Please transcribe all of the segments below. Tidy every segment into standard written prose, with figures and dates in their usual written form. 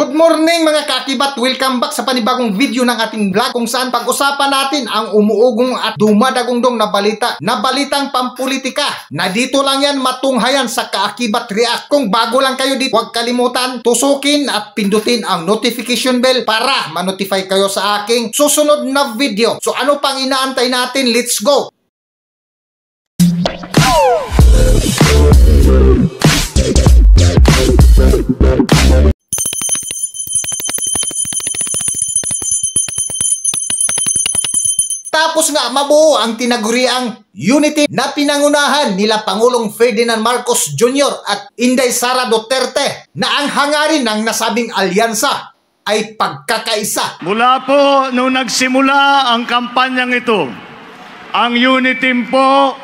Good morning mga kaakibat! Welcome back sa panibagong video ng ating vlog kung saan pag-usapan natin ang umuugong at dumadagundong na balita na balitang pampolitika na dito lang yan matunghayan sa Kaakibat React. Kung bago lang kayo dito, huwag kalimutan tusukin at pindutin ang notification bell para ma-notify kayo sa aking susunod na video. So ano pang inaantay natin? Let's go! Tapos nga mabuo ang tinaguriang unity na pinangunahan nila Pangulong Ferdinand Marcos Jr. at Inday Sara Duterte na ang hangarin ng nasabing alyansa ay pagkakaisa. Mula po nung nagsimula ang kampanyang ito, ang unity po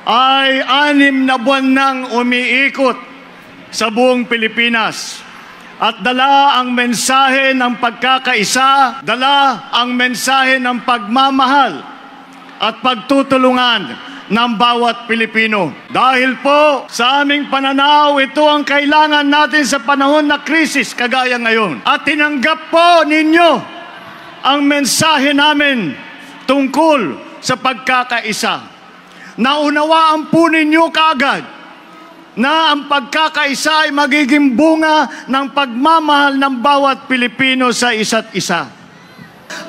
ay 6 na buwan nang umiikot sa buong Pilipinas. At dala ang mensahe ng pagkakaisa, dala ang mensahe ng pagmamahal at pagtutulungan ng bawat Pilipino. Dahil po sa aming pananaw, ito ang kailangan natin sa panahon na krisis kagaya ngayon. At tinanggap po ninyo ang mensahe namin tungkol sa pagkakaisa. Naunawaan po ninyo kaagad na ang pagkakaisa ay magiging bunga ng pagmamahal ng bawat Pilipino sa isa't isa.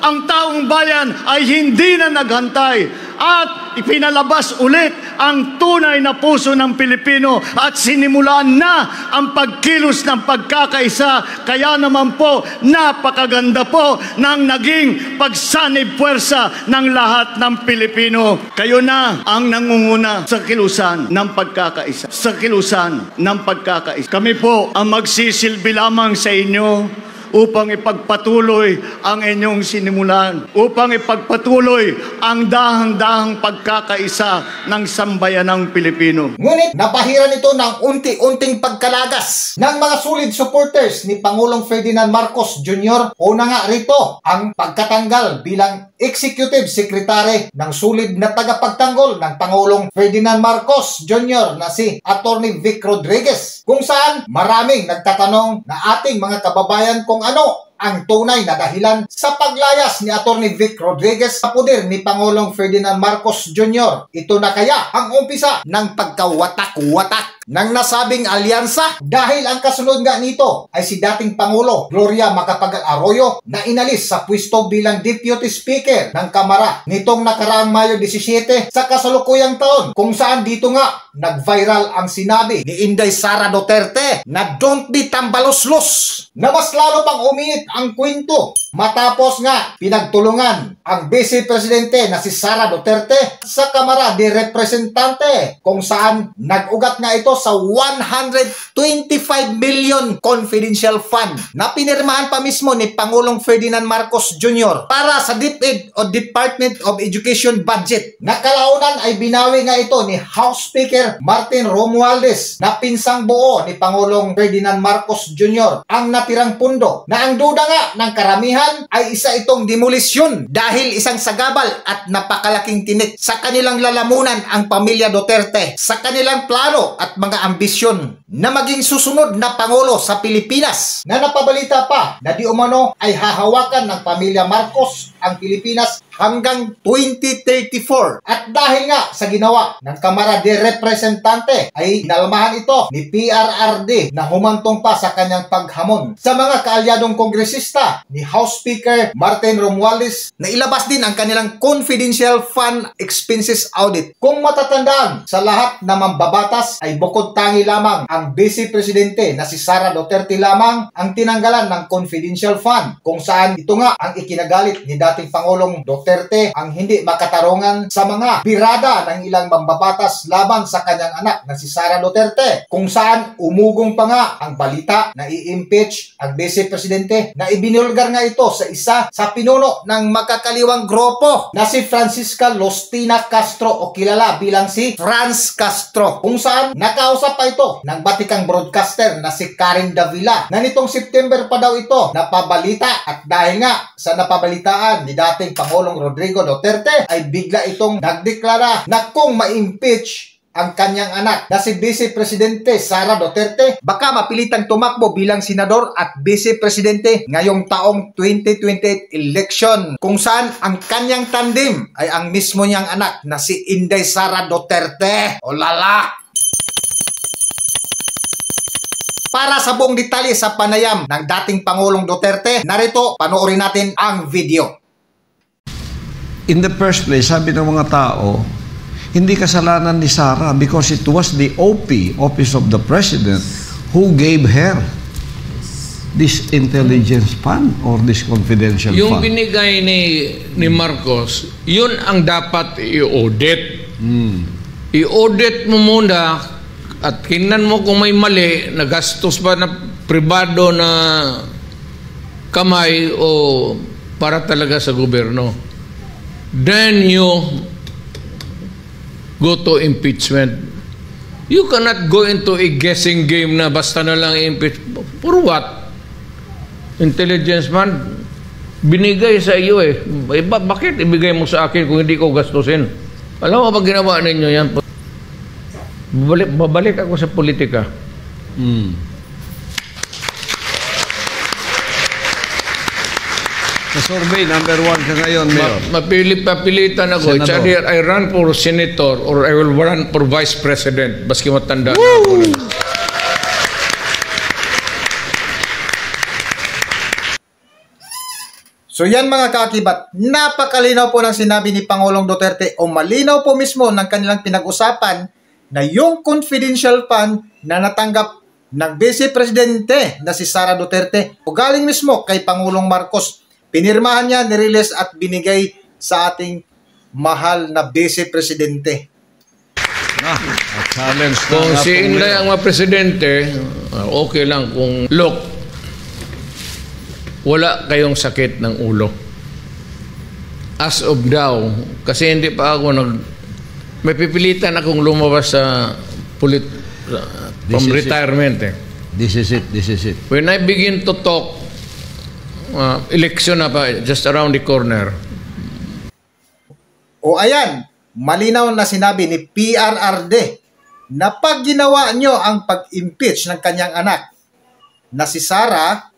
Ang taong bayan ay hindi na naghantay at ipinalabas ulit ang tunay na puso ng Pilipino at sinimulan na ang pagkilos ng pagkakaisa. Kaya naman po, napakaganda po ng naging pagsanib puwersa ng lahat ng Pilipino. Kayo na ang nangunguna sa kilusan ng pagkakaisa. Sa kilusan ng pagkakaisa. Kami po ang magsisilbi lamang sa inyo upang ipagpatuloy ang inyong sinimulan, upang ipagpatuloy ang dahang-dahang pagkakaisa ng sambayanang Pilipino. Ngunit napahiran ito ng unti-unting pagkalagas ng mga solid supporters ni Pangulong Ferdinand Marcos Jr. Una nga rito ang pagkatanggal bilang Executive Secretary ng solid na tagapagtanggol ng Pangulong Ferdinand Marcos Jr. na si Atty. Vic Rodriguez, kung saan maraming nagtatanong na ating mga kababayan kung ano ang tunay na dahilan sa paglayas ni Atty. Vic Rodriguez sa poder ni Pangulong Ferdinand Marcos Jr. Ito na kaya ang umpisa ng pagkawatak-watak ng nasabing alyansa dahil ang kasunod nga nito ay si dating Pangulo Gloria Macapagal-Arroyo na inalis sa pwesto bilang Deputy Speaker ng Kamara nitong nakaraang Mayo 17 sa kasalukuyang taon, kung saan dito nga nag-viral ang sinabi ni Inday Sara Duterte na don't be tambalos-los, na mas lalo pang uminit ang kwento matapos nga pinagtulungan ang Vice Presidente na si Sara Duterte sa Kamara de Representante, kung saan nag-ugat nga ito sa 125 million confidential fund na pinirmahan pa mismo ni Pangulong Ferdinand Marcos Jr. para sa DepEd o Department of Education budget. Nakalaunan ay binawi nga ito ni House Speaker Martin Romualdez na pinsang buo ni Pangulong Ferdinand Marcos Jr. ang natirang pundo, na ang duda nga ng karamihan ay isa itong demolisyon dahil isang sagabal at napakalaking tinik sa kanilang lalamunan ang pamilya Duterte sa kanilang plano at mga ambisyon na maging susunod na Pangulo sa Pilipinas, na napabalita pa na di umano ay hahawakan ng pamilya Marcos ang Pilipinas hanggang 2034. At dahil nga sa ginawa ng Kamara de Representante ay inalmahan ito ni PRRD na humantong pa sa kanyang paghamon sa mga kaalyadong kongresista ni House Speaker Martin Romualdez na ilabas din ang kanilang confidential fund expenses audit. Kung matatandaan, sa lahat na mambabatas ay bukod tangi lamang ang Vice Presidente na si Sara Duterte lamang ang tinanggalan ng confidential fund, kung saan ito nga ang ikinagalit ni dating Pangulong Duterte ang hindi makatarungan sa mga birada ng ilang mambabatas laban sa kanyang anak na si Sara Duterte, kung saan umugong pa nga ang balita na i-impeach ang Vice Presidente, na ibinulgar nga ito sa isa sa pinuno ng makakaliwang grupo na si Francisca Lostina Castro o kilala bilang si Franz Castro, kung saan nakausap pa ito ng batikang broadcaster na si Karen Davila na nitong September pa daw ito napabalita, at dahil nga sa napabalitaan ni dating Pangulong Rodrigo Duterte ay bigla itong nagdeklara na kung ma-impeach ang kanyang anak na si Vice Presidente Sara Duterte baka mapilitang tumakbo bilang senador at Vice Presidente ngayong taong 2028 election, kung saan ang kanyang tandem ay ang mismo niyang anak na si Inday Sara Duterte. O lala! Para sa buong detalye sa panayam ng dating Pangulong Duterte, narito, panoorin natin ang video. In the first place, sabi ng mga tao, hindi kasalanan ni Sara because it was the OP, Office of the President, who gave her this intelligence fund or this confidential yung fund. Yung binigay ni Marcos, yun ang dapat i-audit. I-audit mo muna at tingnan mo kung may mali, nagastos ba na pribado na kamay o para talaga sa gobyerno. Then you go to impeachment. You cannot go into a guessing game na basta na lang impeach. For what? Intelligence man, binigay sa iyo eh. Bakit ibigay mo sa akin kung hindi ko gastusin? Alam mo pag ginawa ninyo yan, babalik ako sa politika. Sa survey, number 1 ka ngayon, Mayor. Papilitan ako. It's either I run for senator or I will run for vice president. Baski matanda na ako. So yan mga kakibat, napakalinaw po ng sinabi ni Pangulong Duterte o malinaw po mismo ng kanilang pinag-usapan na yung confidential fund na natanggap ng Vice Presidente na si Sara Duterte o galing mismo kay Pangulong Marcos. Pinirmahan niya, nirelease at binigay sa ating mahal na Vice Presidente. Kung si Inday ang mga presidente, okay lang. Kung look, wala kayong sakit ng ulo. As of now, kasi hindi pa ako may pipilitan akong lumabas sa from retirement eh. This is it. When I begin to talk, election na pa, just around the corner. O ayan, malinaw na sinabi ni PRRD na pag ginawa nyo ang pag-impeach ng kanyang anak na si Sara,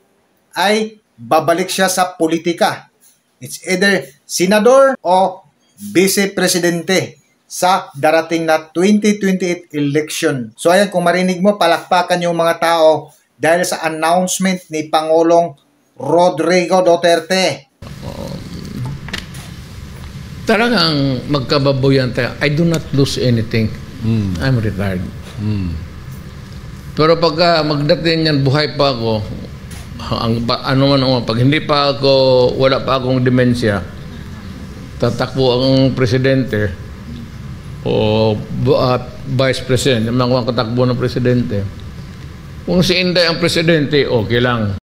ay babalik siya sa politika. It's either senador o vice presidente sa darating na 2028 election. So ayan, kung marinig mo, palakpakan yung mga tao dahil sa announcement ni Pangulong Rodrigo Duterte. Talagang magkababoyan tayo. I do not lose anything. I'm retired. Pero pagka magdating yan, buhay pa ako, pag hindi pa ako, wala pa akong demensya, tatakbo ang presidente o vice president, yung mga katakbo ng presidente. Kung si Inday ang presidente, okay lang.